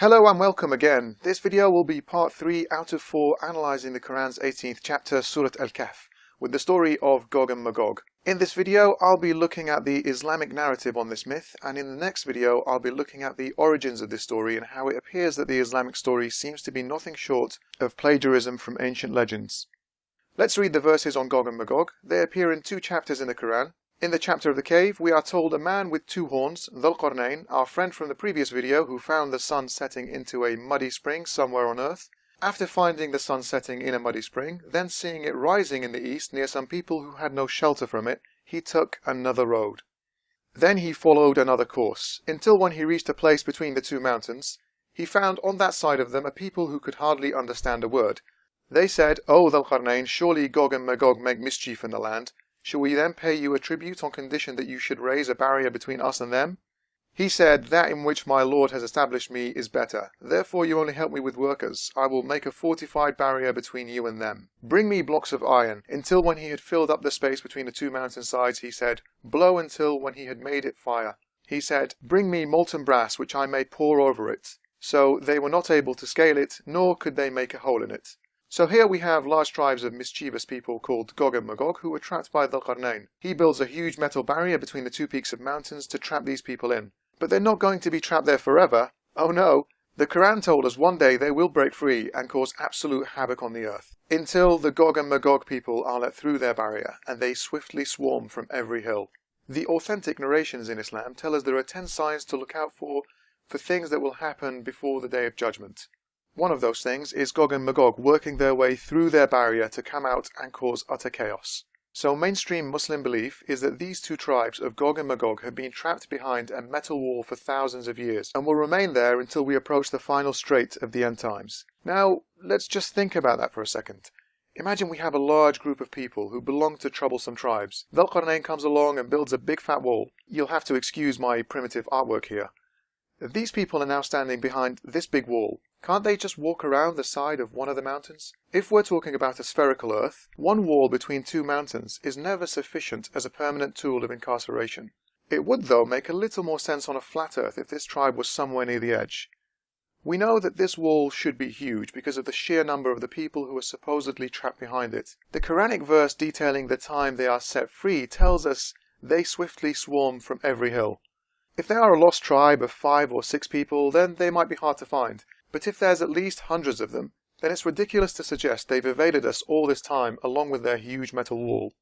Hello and welcome again. This video will be part 3 out of 4 analysing the Quran's 18th chapter, Surat Al-Kahf, with the story of Gog and Magog. In this video, I'll be looking at the Islamic narrative on this myth, and in the next video, I'll be looking at the origins of this story and how it appears that the Islamic story seems to be nothing short of plagiarism from ancient legends. Let's read the verses on Gog and Magog. They appear in 2 chapters in the Quran. In the chapter of the cave, we are told a man with 2 horns, Dhul Qarnayn, our friend from the previous video who found the sun setting into a muddy spring somewhere on earth, after finding the sun setting in a muddy spring, then seeing it rising in the east near some people who had no shelter from it, he took another road. Then he followed another course, until when he reached a place between the 2 mountains, he found on that side of them a people who could hardly understand a word. They said, "O Dhul Qarnayn, surely Gog and Magog make mischief in the land. Shall we then pay you a tribute on condition that you should raise a barrier between us and them?" He said, "That in which my Lord has established me is better. Therefore you only help me with workers. I will make a fortified barrier between you and them. Bring me blocks of iron." Until when he had filled up the space between the 2 mountain sides, he said, "Blow," until when he had made it fire. He said, "Bring me molten brass, which I may pour over it." So they were not able to scale it, nor could they make a hole in it. So here we have large tribes of mischievous people called Gog and Magog who were trapped by Dhul Qarnayn. He builds a huge metal barrier between the 2 peaks of mountains to trap these people in. But they're not going to be trapped there forever. Oh no! The Quran told us one day they will break free and cause absolute havoc on the earth. Until the Gog and Magog people are let through their barrier and they swiftly swarm from every hill. The authentic narrations in Islam tell us there are 10 signs to look out for things that will happen before the Day of Judgment. One of those things is Gog and Magog working their way through their barrier to come out and cause utter chaos. So mainstream Muslim belief is that these 2 tribes of Gog and Magog have been trapped behind a metal wall for thousands of years and will remain there until we approach the final strait of the end times. Now, let's just think about that for a second. Imagine we have a large group of people who belong to troublesome tribes. Dhul Qarnayn comes along and builds a big fat wall. You'll have to excuse my primitive artwork here. These people are now standing behind this big wall. Can't they just walk around the side of one of the mountains? If we're talking about a spherical Earth, one wall between 2 mountains is never sufficient as a permanent tool of incarceration. It would, though, make a little more sense on a flat Earth if this tribe was somewhere near the edge. We know that this wall should be huge because of the sheer number of the people who are supposedly trapped behind it. The Quranic verse detailing the time they are set free tells us they swiftly swarm from every hill. If they are a lost tribe of 5 or 6 people, then they might be hard to find. But if there's at least hundreds of them, then it's ridiculous to suggest they've evaded us all this time along with their huge metal wall.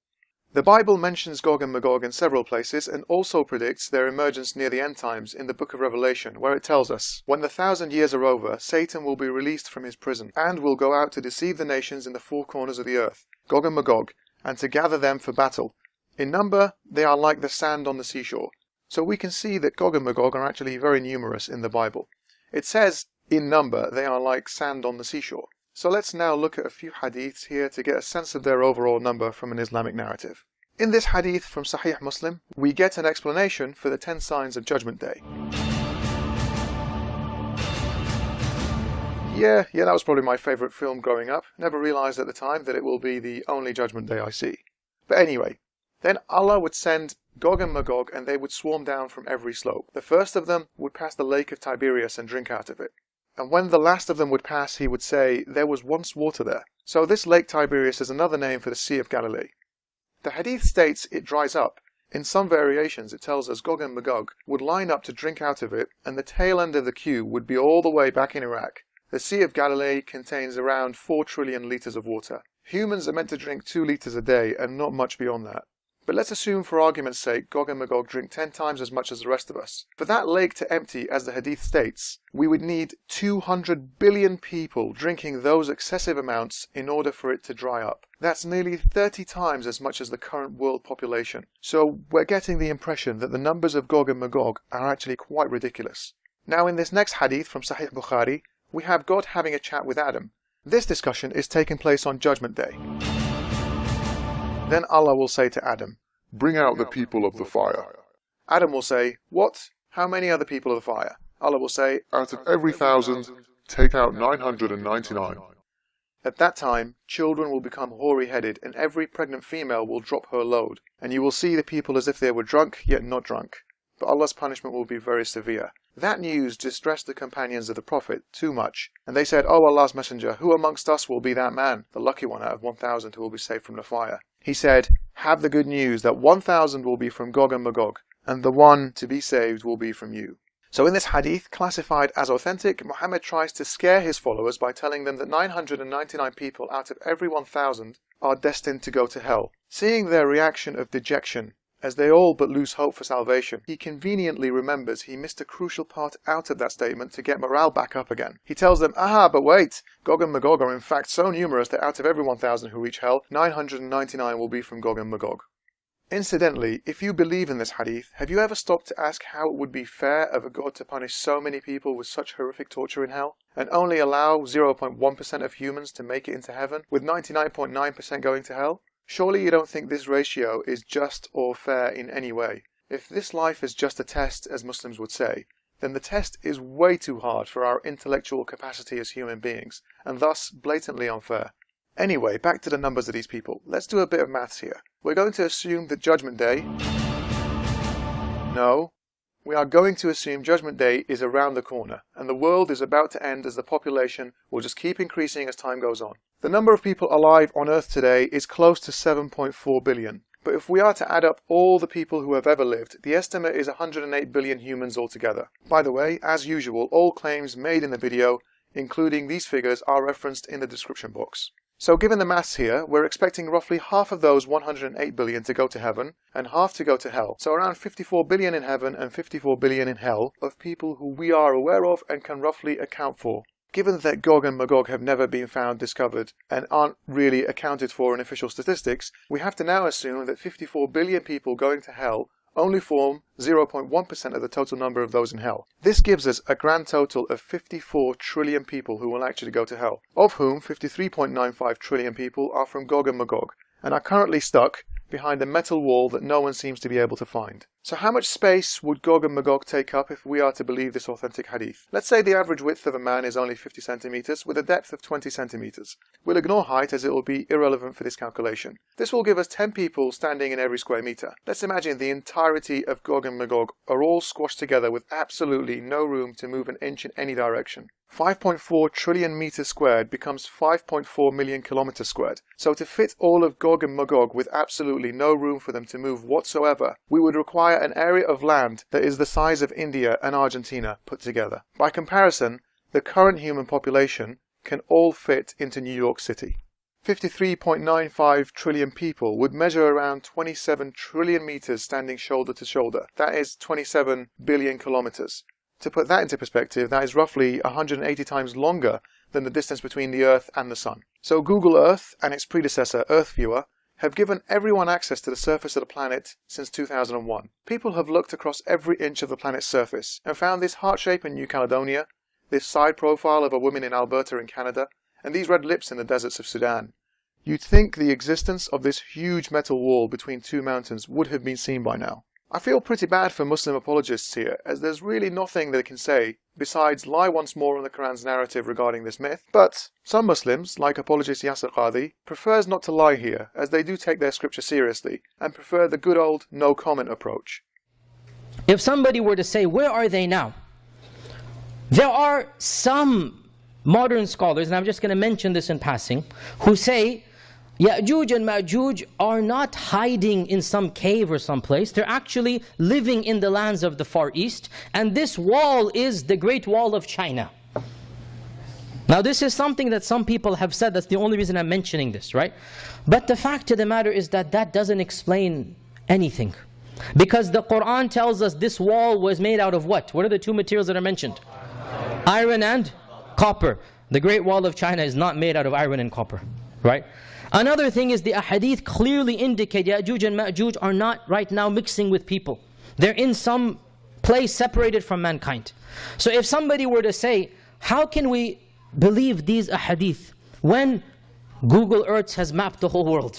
The Bible mentions Gog and Magog in several places and also predicts their emergence near the end times in the book of Revelation, where it tells us, "When the 1,000 years are over, Satan will be released from his prison and will go out to deceive the nations in the 4 corners of the earth, Gog and Magog, and to gather them for battle. In number, they are like the sand on the seashore." So we can see that Gog and Magog are actually very numerous in the Bible. It says, in number, they are like sand on the seashore. So let's now look at a few hadiths here to get a sense of their overall number from an Islamic narrative. In this hadith from Sahih Muslim, we get an explanation for the 10 signs of Judgment Day. Yeah, that was probably my favourite film growing up. Never realised at the time that it will be the only Judgment Day I see. But anyway, then Allah would send Gog and Magog and they would swarm down from every slope. The first of them would pass the lake of Tiberias and drink out of it. And when the last of them would pass, he would say, "There was once water there." So this lake Tiberias is another name for the Sea of Galilee. The hadith states it dries up. In some variations it tells us Gog and Magog would line up to drink out of it and the tail end of the queue would be all the way back in Iraq. The Sea of Galilee contains around 4 trillion litres of water. Humans are meant to drink 2 litres a day and not much beyond that. But let's assume for argument's sake Gog and Magog drink 10 times as much as the rest of us. For that lake to empty, as the hadith states, we would need 200 billion people drinking those excessive amounts in order for it to dry up. That's nearly 30 times as much as the current world population. So we're getting the impression that the numbers of Gog and Magog are actually quite ridiculous. Now in this next hadith from Sahih Bukhari, we have God having a chat with Adam. This discussion is taking place on Judgment Day. Then Allah will say to Adam, "Bring out the people of the fire." Adam will say, "What? How many are the people of the fire?" Allah will say, "Out of every 1,000, take out 999. At that time, children will become hoary-headed and every pregnant female will drop her load, and you will see the people as if they were drunk yet not drunk. but Allah's punishment will be very severe. That news distressed the companions of the Prophet too much, and they said, "O Allah's Messenger, who amongst us will be that man, the lucky one out of 1,000 who will be saved from the fire?" He said, "Have the good news that 1,000 will be from Gog and Magog, and the one to be saved will be from you." So in this hadith, classified as authentic, Muhammad tries to scare his followers by telling them that 999 people out of every 1,000 are destined to go to hell. Seeing their reaction of dejection, as they all but lose hope for salvation, he conveniently remembers he missed a crucial part out of that statement to get morale back up again. He tells them, "Aha, but wait! Gog and Magog are in fact so numerous that out of every 1,000 who reach hell, 999 will be from Gog and Magog." Incidentally, if you believe in this hadith, have you ever stopped to ask how it would be fair of a God to punish so many people with such horrific torture in hell, and only allow 0.1% of humans to make it into heaven, with 99.9% going to hell? Surely you don't think this ratio is just or fair in any way. If this life is just a test, as Muslims would say, then the test is way too hard for our intellectual capacity as human beings, and thus blatantly unfair. Anyway, back to the numbers of these people. Let's do a bit of maths here. We're going to assume that Judgment Day... No. We are going to assume Judgment Day is around the corner, and the world is about to end as the population will just keep increasing as time goes on. The number of people alive on Earth today is close to 7.4 billion. But if we are to add up all the people who have ever lived, the estimate is 108 billion humans altogether. By the way, as usual, all claims made in the video, including these figures, are referenced in the description box. So given the maths here, we're expecting roughly half of those 108 billion to go to heaven, and half to go to hell. So around 54 billion in heaven and 54 billion in hell of people who we are aware of and can roughly account for. Given that Gog and Magog have never been found, discovered, and aren't really accounted for in official statistics, we have to now assume that 54 billion people going to hell only form 0.1% of the total number of those in hell. This gives us a grand total of 54 trillion people who will actually go to hell, of whom 53.95 trillion people are from Gog and Magog, and are currently stuck behind a metal wall that no one seems to be able to find. So how much space would Gog and Magog take up if we are to believe this authentic hadith? Let's say the average width of a man is only 50 centimeters with a depth of 20 centimeters. We'll ignore height as it will be irrelevant for this calculation. This will give us 10 people standing in every square meter. Let's imagine the entirety of Gog and Magog are all squashed together with absolutely no room to move an inch in any direction. 5.4 trillion meters squared becomes 5.4 million kilometers squared. So to fit all of Gog and Magog with absolutely no room for them to move whatsoever, we would require an area of land that is the size of India and Argentina put together. By comparison, the current human population can all fit into New York City. 53.95 trillion people would measure around 27 trillion meters standing shoulder to shoulder. That is 27 billion kilometers. To put that into perspective, that is roughly 180 times longer than the distance between the Earth and the Sun. So Google Earth and its predecessor, Earth Viewer, have given everyone access to the surface of the planet since 2001. People have looked across every inch of the planet's surface and found this heart shape in New Caledonia, this side profile of a woman in Alberta in Canada, and these red lips in the deserts of Sudan. You'd think the existence of this huge metal wall between two mountains would have been seen by now. I feel pretty bad for Muslim apologists here, as there's really nothing they can say besides lie once more on the Quran's narrative regarding this myth. But some Muslims, like apologist Yasser Qadhi, prefers not to lie here, as they do take their scripture seriously, and prefer the good old no comment approach. If somebody were to say, where are they now? There are some modern scholars, and I'm just going to mention this in passing, who say Ya'juj and Ma'juj are not hiding in some cave or someplace. They're actually living in the lands of the Far East. And this wall is the Great Wall of China. Now this is something that some people have said. That's the only reason I'm mentioning this, right? But the fact of the matter is that that doesn't explain anything. Because the Quran tells us this wall was made out of what? What are the two materials that are mentioned? Iron and copper. The Great Wall of China is not made out of iron and copper, right? Another thing is the ahadith clearly indicate Ya'juj and Ma'juj are not right now mixing with people. They're in some place separated from mankind. So if somebody were to say, how can we believe these ahadith when Google Earth has mapped the whole world?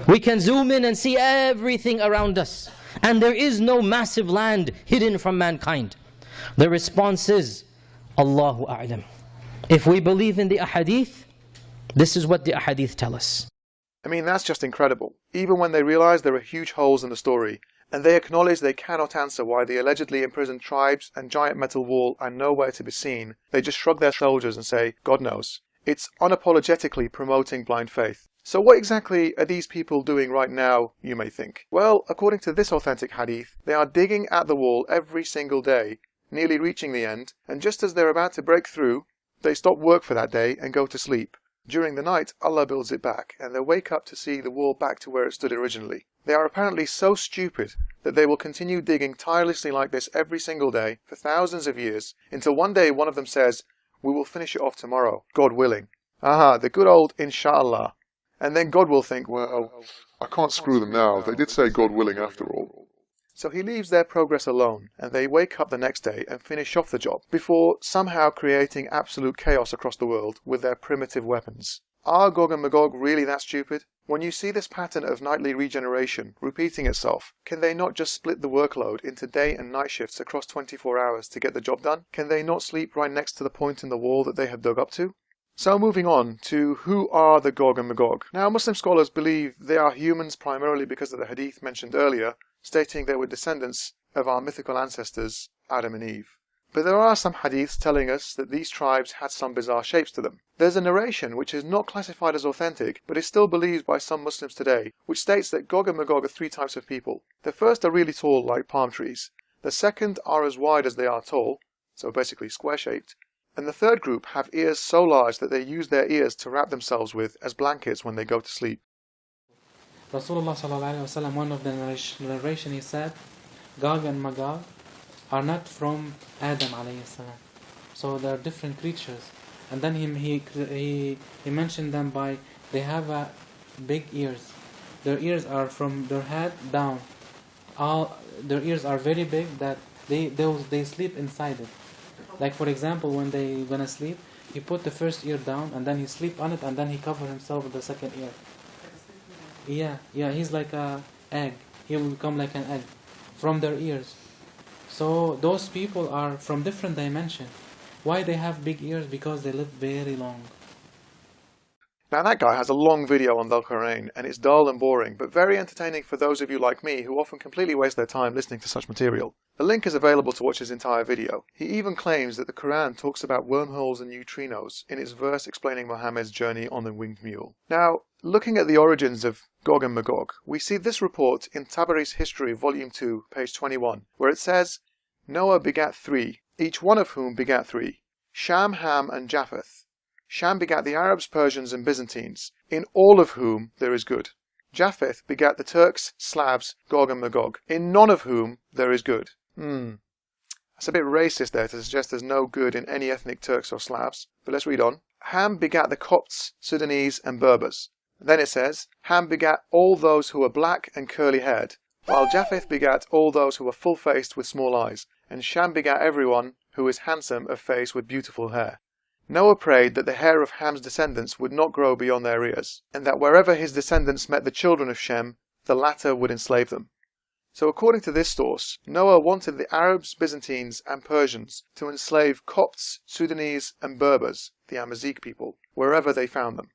We can zoom in and see everything around us. And there is no massive land hidden from mankind. The response is, Allahu A'lam. If we believe in the ahadith, this is what the ahadith tell us. I mean, that's just incredible. Even when they realize there are huge holes in the story, and they acknowledge they cannot answer why the allegedly imprisoned tribes and giant metal wall are nowhere to be seen. They just shrug their shoulders and say, God knows. It's unapologetically promoting blind faith. So what exactly are these people doing right now, you may think? Well, according to this authentic hadith, they are digging at the wall every single day, nearly reaching the end, and just as they're about to break through, they stop work for that day and go to sleep. During the night, Allah builds it back, and they wake up to see the wall back to where it stood originally. They are apparently so stupid that they will continue digging tirelessly like this every single day for thousands of years, until one day one of them says, we will finish it off tomorrow, God willing. Aha, the good old Insha'Allah. And then God will think, Well, I can't screw them now. They did say God willing after all. So he leaves their progress alone, and they wake up the next day and finish off the job, before somehow creating absolute chaos across the world with their primitive weapons. Are Gog and Magog really that stupid? When you see this pattern of nightly regeneration repeating itself, can they not just split the workload into day and night shifts across 24 hours to get the job done? Can they not sleep right next to the point in the wall that they have dug up to? So moving on to who are the Gog and Magog. Now Muslim scholars believe they are humans primarily because of the hadith mentioned earlier, stating they were descendants of our mythical ancestors, Adam and Eve. But there are some hadiths telling us that these tribes had some bizarre shapes to them. There's a narration which is not classified as authentic, but is still believed by some Muslims today, which states that Gog and Magog are three types of people. The first are really tall, like palm trees. The second are as wide as they are tall, so basically square-shaped. And the third group have ears so large that they use their ears to wrap themselves with as blankets when they go to sleep. Rasulullah sallallahu alaihi wasallam, one of the narration, he said, Gog and Magog are not from Adam alayhi salam, so they are different creatures. And then he mentioned them by they have big ears. Their ears are from their head down. Their ears are very big that they sleep inside it. Like for example, when they gonna sleep, he put the first ear down and then he sleep on it and then he cover himself with the second ear. Yeah, he's like a egg. He will become like an egg from their ears. So those people are from different dimension. Why they have big ears? Because they live very long. Now that guy has a long video on the Quran, and it's dull and boring, but very entertaining for those of you like me who often completely waste their time listening to such material. The link is available to watch his entire video. He even claims that the Quran talks about wormholes and neutrinos in its verse explaining Muhammad's journey on the winged mule. Now, looking at the origins of Gog and Magog, we see this report in Tabari's History, Volume 2, page 21, where it says, Noah begat three, each one of whom begat three, Sham, Ham, and Japheth. Sham begat the Arabs, Persians, and Byzantines, in all of whom there is good. Japheth begat the Turks, Slavs, Gog and Magog, in none of whom there is good. That's a bit racist there to suggest there's no good in any ethnic Turks or Slavs, but let's read on. Ham begat the Copts, Sudanese, and Berbers. Then it says, Ham begat all those who were black and curly-haired, while Japheth begat all those who were full-faced with small eyes, and Sham begat everyone who is handsome of face with beautiful hair. Noah prayed that the hair of Ham's descendants would not grow beyond their ears, and that wherever his descendants met the children of Shem, the latter would enslave them. So according to this source, Noah wanted the Arabs, Byzantines, and Persians to enslave Copts, Sudanese, and Berbers, the Amazigh people, wherever they found them.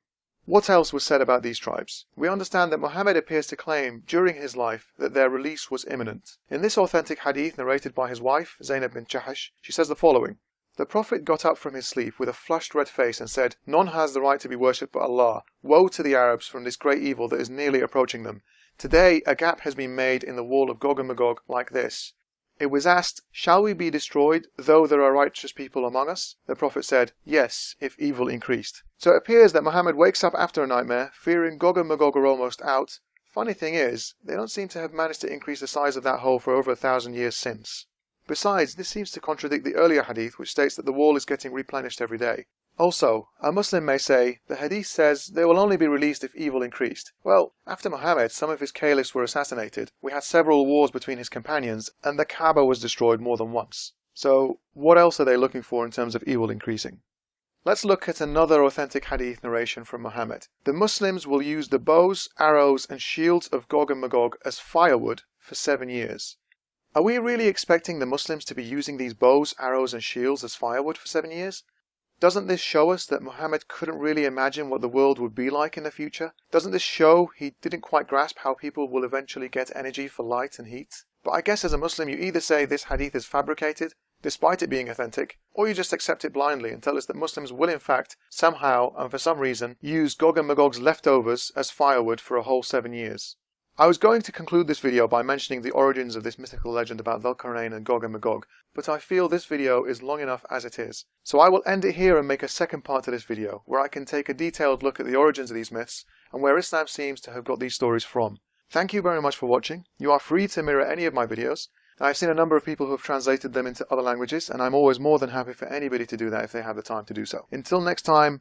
What else was said about these tribes? We understand that Muhammad appears to claim during his life that their release was imminent. In this authentic hadith narrated by his wife, Zainab bint Jahash, she says the following. The Prophet got up from his sleep with a flushed red face and said, None has the right to be worshipped but Allah. Woe to the Arabs from this great evil that is nearly approaching them. Today a gap has been made in the wall of Gog and Magog like this. It was asked, Shall we be destroyed, though there are righteous people among us? The Prophet said, Yes, if evil increased. So it appears that Muhammad wakes up after a nightmare, fearing Gog and Magog are almost out. Funny thing is, they don't seem to have managed to increase the size of that hole for over 1,000 years since. Besides, this seems to contradict the earlier hadith which states that the wall is getting replenished every day. Also, a Muslim may say, the hadith says they will only be released if evil increased. Well, after Muhammad, some of his caliphs were assassinated, we had several wars between his companions, and the Kaaba was destroyed more than once. So, what else are they looking for in terms of evil increasing? Let's look at another authentic hadith narration from Muhammad. The Muslims will use the bows, arrows, and shields of Gog and Magog as firewood for 7 years. Are we really expecting the Muslims to be using these bows, arrows, and shields as firewood for 7 years? Doesn't this show us that Muhammad couldn't really imagine what the world would be like in the future? Doesn't this show he didn't quite grasp how people will eventually get energy for light and heat? But I guess as a Muslim you either say this hadith is fabricated, despite it being authentic, or you just accept it blindly and tell us that Muslims will in fact, somehow and for some reason, use Gog and Magog's leftovers as firewood for a whole 7 years. I was going to conclude this video by mentioning the origins of this mythical legend about Dhul Qarnayn and Gog and Magog, but I feel this video is long enough as it is. So I will end it here and make a second part to this video, where I can take a detailed look at the origins of these myths, and where Islam seems to have got these stories from. Thank you very much for watching. You are free to mirror any of my videos. I've seen a number of people who have translated them into other languages, and I'm always more than happy for anybody to do that if they have the time to do so. Until next time...